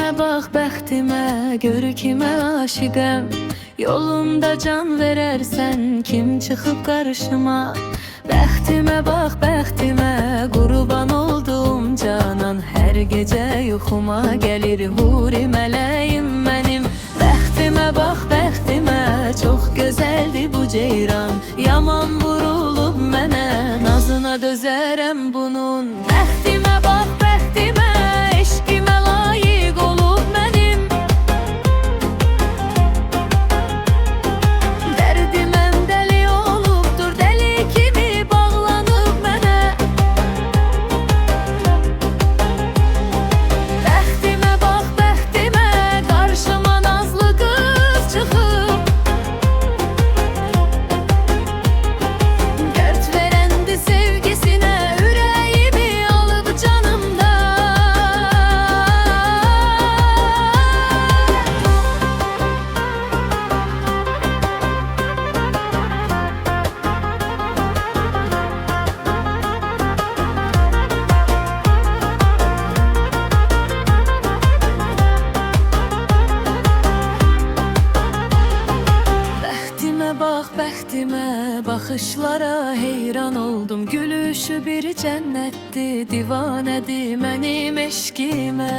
Bəxtimə bax, bəxtimə, gör kimə aşiqəm. Yolumda can verərsən, kim çıxıb qarşıma. Bəxtimə bax, bəxtimə, qurban olduğum canan. Hər gecə yuxuma gəlir huri mələyim mənim. Bəxtimə bax, bəxtimə, çox gözəldir bu ceyran. Yaman vurulub mənə, nazına dözərəm bunun. Bəxtimə bax, bəxtimə, eşqimə layiq olub mənim. Dərdiməm dəli olubdur, dəli kimi bağlanıb mənə. Bəxtimə bax, bəxtimə, qarşıma nazlı qız çıxıb. Dərd verəndi sevgisinə, ürəyimi alıb canımda. Bəxtimə bax, bəxtimə, baxışlara heyran oldum. Gülüşü bir cənnətdir, divanədir mənim eşqimə.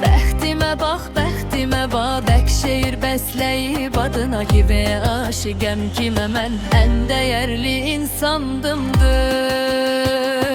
Bəxtimə bax, bəxtimə, babək şeir bəsləyib adına kimi aşiqəm kimə mən ən dəyərli insandımdır.